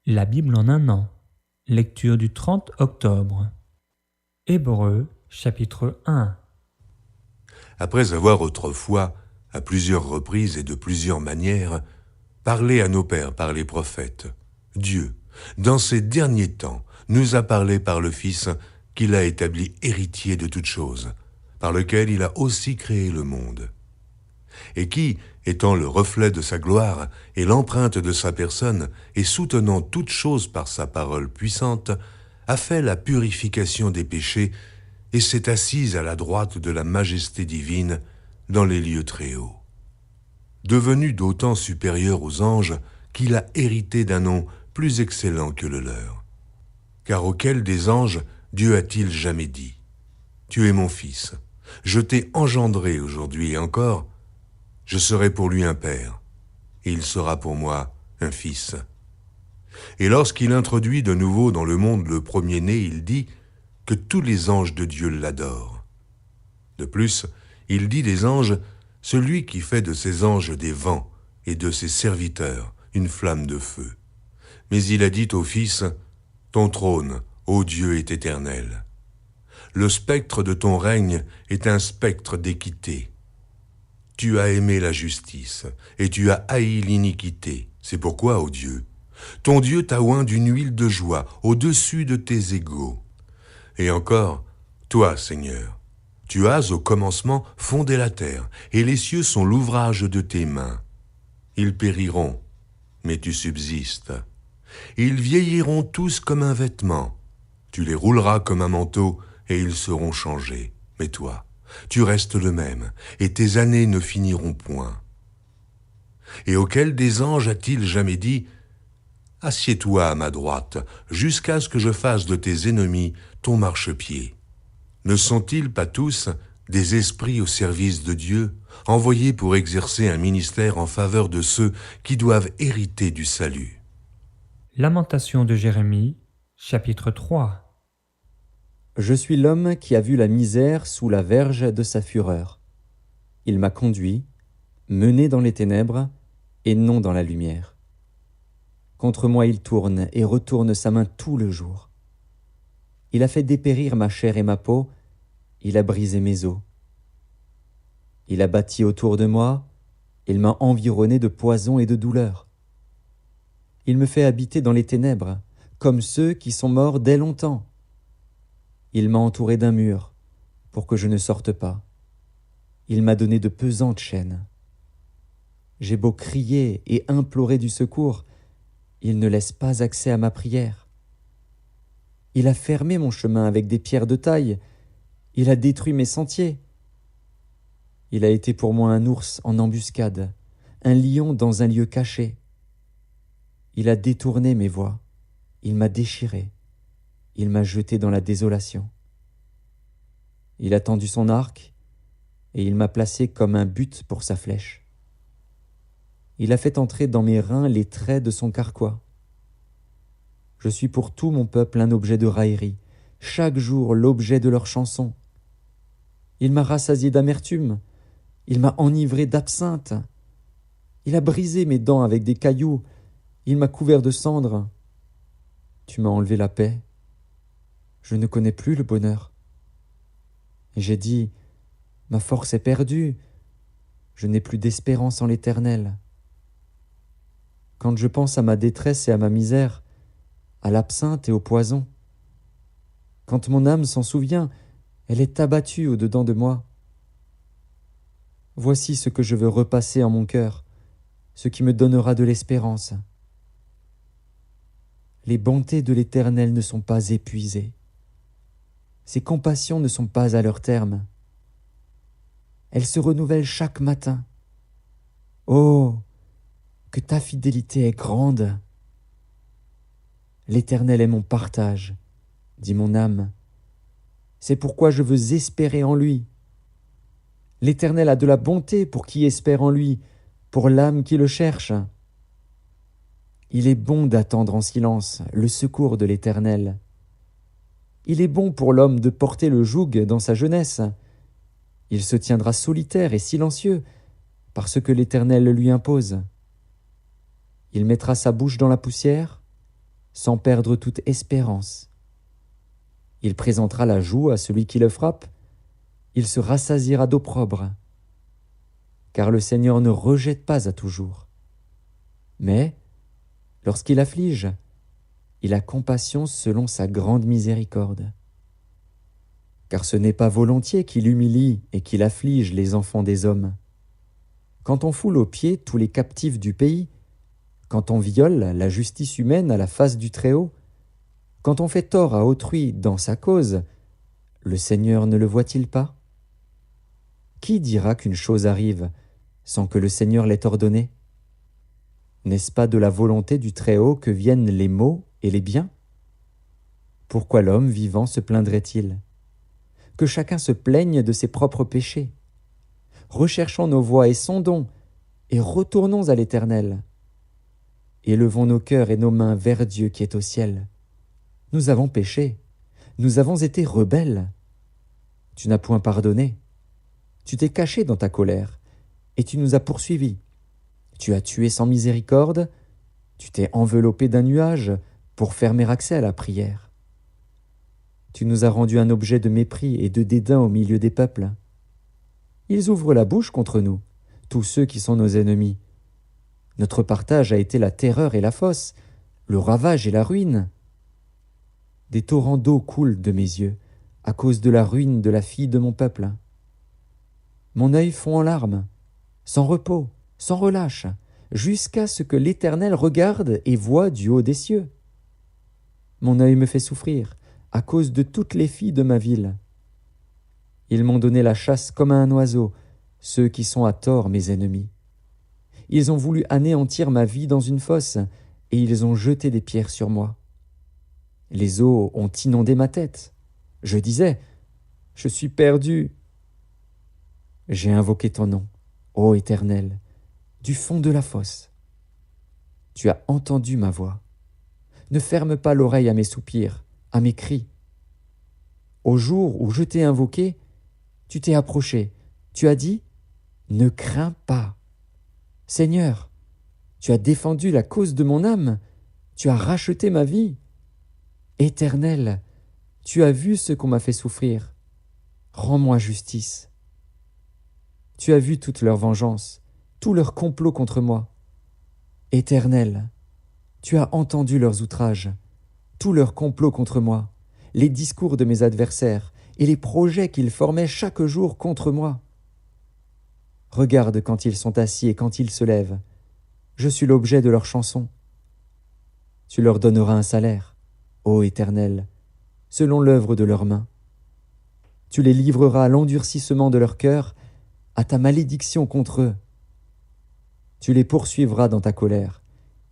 La Bible en un an. Lecture du 30 octobre. Hébreux, chapitre 1. Après avoir autrefois, à plusieurs reprises et de plusieurs manières, parlé à nos pères par les prophètes, Dieu, dans ces derniers temps, nous a parlé par le Fils qu'il a établi héritier de toutes choses, par lequel il a aussi créé le monde, et qui, étant le reflet de sa gloire et l'empreinte de sa personne, et soutenant toutes choses par sa parole puissante, a fait la purification des péchés et s'est assise à la droite de la majesté divine dans les lieux très hauts. Devenu d'autant supérieur aux anges qu'il a hérité d'un nom plus excellent que le leur. Car auquel des anges Dieu a-t-il jamais dit : « Tu es mon fils, je t'ai engendré aujourd'hui et encore, je serai pour lui un père, et il sera pour moi un fils. » Et lorsqu'il introduit de nouveau dans le monde le premier-né, il dit que tous les anges de Dieu l'adorent. De plus, il dit des anges, celui qui fait de ses anges des vents et de ses serviteurs une flamme de feu. Mais il a dit au Fils, ton trône, ô Dieu, est éternel. Le spectre de ton règne est un spectre d'équité. Tu as aimé la justice, et tu as haï l'iniquité. C'est pourquoi, ô Dieu, ton Dieu t'a oint d'une huile de joie au-dessus de tes égaux. Et encore, toi, Seigneur, tu as au commencement fondé la terre, et les cieux sont l'ouvrage de tes mains. Ils périront, mais tu subsistes. Ils vieilliront tous comme un vêtement. Tu les rouleras comme un manteau, et ils seront changés. Mais toi, tu restes le même, et tes années ne finiront point. Et auquel des anges a-t-il jamais dit : « Assieds-toi à ma droite, jusqu'à ce que je fasse de tes ennemis ton marchepied » ? Ne sont-ils pas tous des esprits au service de Dieu, envoyés pour exercer un ministère en faveur de ceux qui doivent hériter du salut ? Lamentation de Jérémie, chapitre 3. Je suis l'homme qui a vu la misère sous la verge de sa fureur. Il m'a conduit, mené dans les ténèbres, et non dans la lumière. Contre moi il tourne et retourne sa main tout le jour. Il a fait dépérir ma chair et ma peau, il a brisé mes os. Il a bâti autour de moi, il m'a environné de poison et de douleur. Il me fait habiter dans les ténèbres, comme ceux qui sont morts dès longtemps. Il m'a entouré d'un mur, pour que je ne sorte pas. Il m'a donné de pesantes chaînes. J'ai beau crier et implorer du secours, il ne laisse pas accès à ma prière. Il a fermé mon chemin avec des pierres de taille, il a détruit mes sentiers. Il a été pour moi un ours en embuscade, un lion dans un lieu caché. Il a détourné mes voies, il m'a déchiré, il m'a jeté dans la désolation. Il a tendu son arc, et il m'a placé comme un but pour sa flèche. Il a fait entrer dans mes reins les traits de son carquois. Je suis pour tout mon peuple un objet de raillerie, chaque jour l'objet de leurs chansons. Il m'a rassasié d'amertume, il m'a enivré d'absinthe. Il a brisé mes dents avec des cailloux, il m'a couvert de cendres. Tu m'as enlevé la paix. Je ne connais plus le bonheur. Et j'ai dit, ma force est perdue, je n'ai plus d'espérance en l'Éternel. Quand je pense à ma détresse et à ma misère, à l'absinthe et au poison, quand mon âme s'en souvient, elle est abattue au-dedans de moi. Voici ce que je veux repasser en mon cœur, ce qui me donnera de l'espérance. Les bontés de l'Éternel ne sont pas épuisées. Ses compassions ne sont pas à leur terme. Elles se renouvellent chaque matin. Oh, que ta fidélité est grande. L'Éternel est mon partage, dit mon âme. C'est pourquoi je veux espérer en lui. L'Éternel a de la bonté pour qui espère en lui, pour l'âme qui le cherche. Il est bon d'attendre en silence le secours de l'Éternel. Il est bon pour l'homme de porter le joug dans sa jeunesse. Il se tiendra solitaire et silencieux, parce que l'Éternel le lui impose. Il mettra sa bouche dans la poussière, sans perdre toute espérance. Il présentera la joue à celui qui le frappe, il se rassasiera d'opprobre. Car le Seigneur ne rejette pas à toujours. Mais, lorsqu'il afflige, il a compassion selon sa grande miséricorde. Car ce n'est pas volontiers qu'il humilie et qu'il afflige les enfants des hommes. Quand on foule aux pieds tous les captifs du pays, quand on viole la justice humaine à la face du Très-Haut, quand on fait tort à autrui dans sa cause, le Seigneur ne le voit-il pas? Qui dira qu'une chose arrive sans que le Seigneur l'ait ordonnée? N'est-ce pas de la volonté du Très-Haut que viennent les maux et les biens? Pourquoi l'homme vivant se plaindrait-il? Que chacun se plaigne de ses propres péchés. Recherchons nos voies et sondons, et retournons à l'Éternel. Élevons nos cœurs et nos mains vers Dieu qui est au ciel. Nous avons péché, nous avons été rebelles. Tu n'as point pardonné. Tu t'es caché dans ta colère, et tu nous as poursuivis. Tu as tué sans miséricorde, tu t'es enveloppé d'un nuage pour fermer accès à la prière. Tu nous as rendu un objet de mépris et de dédain au milieu des peuples. Ils ouvrent la bouche contre nous, tous ceux qui sont nos ennemis. Notre partage a été la terreur et la fosse, le ravage et la ruine. Des torrents d'eau coulent de mes yeux, à cause de la ruine de la fille de mon peuple. Mon œil fond en larmes, sans repos, sans relâche, jusqu'à ce que l'Éternel regarde et voie du haut des cieux. Mon œil me fait souffrir, à cause de toutes les filles de ma ville. Ils m'ont donné la chasse comme à un oiseau, ceux qui sont à tort mes ennemis. Ils ont voulu anéantir ma vie dans une fosse, et ils ont jeté des pierres sur moi. Les eaux ont inondé ma tête. Je disais, « Je suis perdu. » J'ai invoqué ton nom, ô Éternel, du fond de la fosse. Tu as entendu ma voix. Ne ferme pas l'oreille à mes soupirs, à mes cris. Au jour où je t'ai invoqué, tu t'es approché. Tu as dit, « Ne crains pas. » Seigneur, tu as défendu la cause de mon âme. Tu as racheté ma vie. Éternel, tu as vu ce qu'on m'a fait souffrir. Rends-moi justice. Tu as vu toute leur vengeance, tout leur complot contre moi. Éternel, tu as entendu leurs outrages, tout leur complot contre moi, les discours de mes adversaires et les projets qu'ils formaient chaque jour contre moi. Regarde quand ils sont assis et quand ils se lèvent. Je suis l'objet de leurs chansons. Tu leur donneras un salaire, ô Éternel, selon l'œuvre de leurs mains. Tu les livreras à l'endurcissement de leur cœur, à ta malédiction contre eux. Tu les poursuivras dans ta colère,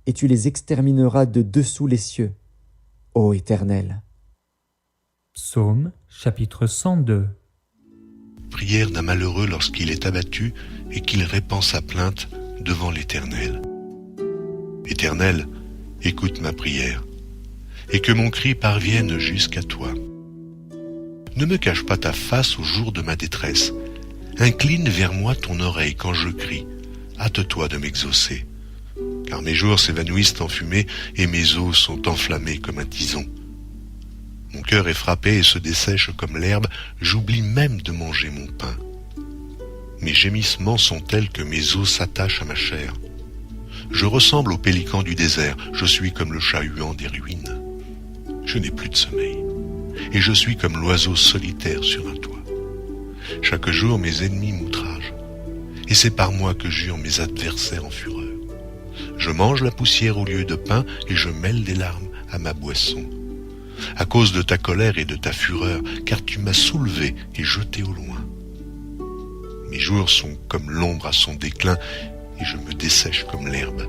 et tu les extermineras de dessous les cieux, ô Éternel. Psaume chapitre 102. Prière d'un malheureux lorsqu'il est abattu et qu'il répand sa plainte devant l'Éternel. Éternel, écoute ma prière, et que mon cri parvienne jusqu'à toi. Ne me cache pas ta face au jour de ma détresse. Incline vers moi ton oreille quand je crie. Hâte-toi de m'exaucer. Car mes jours s'évanouissent en fumée et mes os sont enflammés comme un tison. Mon cœur est frappé et se dessèche comme l'herbe, j'oublie même de manger mon pain. Mes gémissements sont tels que mes os s'attachent à ma chair. Je ressemble au pélican du désert, je suis comme le chat huant des ruines. Je n'ai plus de sommeil, et je suis comme l'oiseau solitaire sur un toit. Chaque jour mes ennemis m'outragent, et c'est par moi que jurent mes adversaires en fureur. Je mange la poussière au lieu de pain, et je mêle des larmes à ma boisson. À cause de ta colère et de ta fureur, car tu m'as soulevé et jeté au loin. Mes jours sont comme l'ombre à son déclin, et je me dessèche comme l'herbe.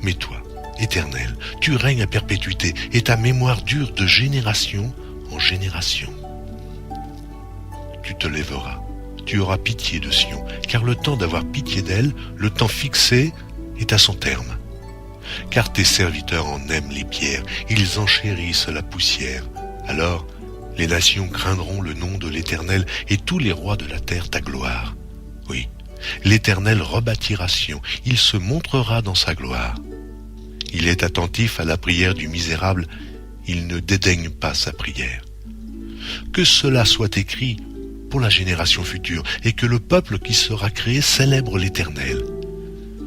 Mais toi, Éternel, tu règnes à perpétuité, et ta mémoire dure de génération en génération. Tu te lèveras, tu auras pitié de Sion, car le temps d'avoir pitié d'elle, le temps fixé, est à son terme. Car tes serviteurs en aiment les pierres, ils enchérissent la poussière. Alors, les nations craindront le nom de l'Éternel, et tous les rois de la terre ta gloire. Oui, l'Éternel rebâtira Sion, il se montrera dans sa gloire. Il est attentif à la prière du misérable, il ne dédaigne pas sa prière. Que cela soit écrit pour la génération future, et que le peuple qui sera créé célèbre l'Éternel.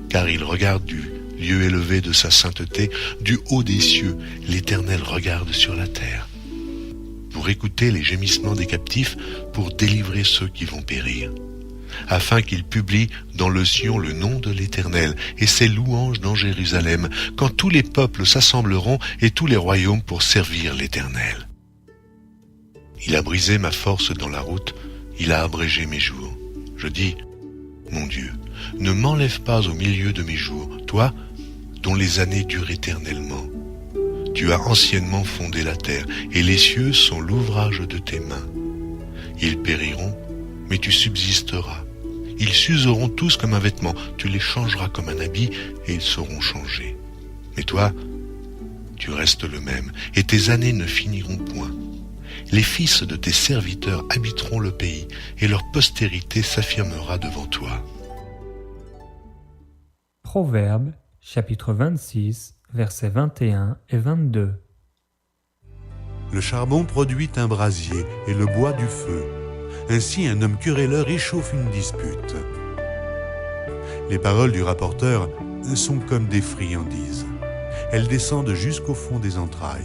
Car il regarde du lieu élevé de sa sainteté, du haut des cieux, l'Éternel regarde sur la terre. Pour écouter les gémissements des captifs, pour délivrer ceux qui vont périr, afin qu'il publie dans le Sion le nom de l'Éternel et ses louanges dans Jérusalem, quand tous les peuples s'assembleront et tous les royaumes pour servir l'Éternel. Il a brisé ma force dans la route, il a abrégé mes jours. Je dis, mon Dieu, ne m'enlève pas au milieu de mes jours, toi, dont les années durent éternellement. Tu as anciennement fondé la terre, et les cieux sont l'ouvrage de tes mains. Ils périront, mais tu subsisteras. Ils s'useront tous comme un vêtement, tu les changeras comme un habit, et ils seront changés. Mais toi, tu restes le même, et tes années ne finiront point. Les fils de tes serviteurs habiteront le pays, et leur postérité s'affirmera devant toi. Proverbes, chapitre 26, versets 21 et 22. Le charbon produit un brasier et le bois du feu. Ainsi un homme querelleur échauffe une dispute. Les paroles du rapporteur sont comme des friandises. Elles descendent jusqu'au fond des entrailles.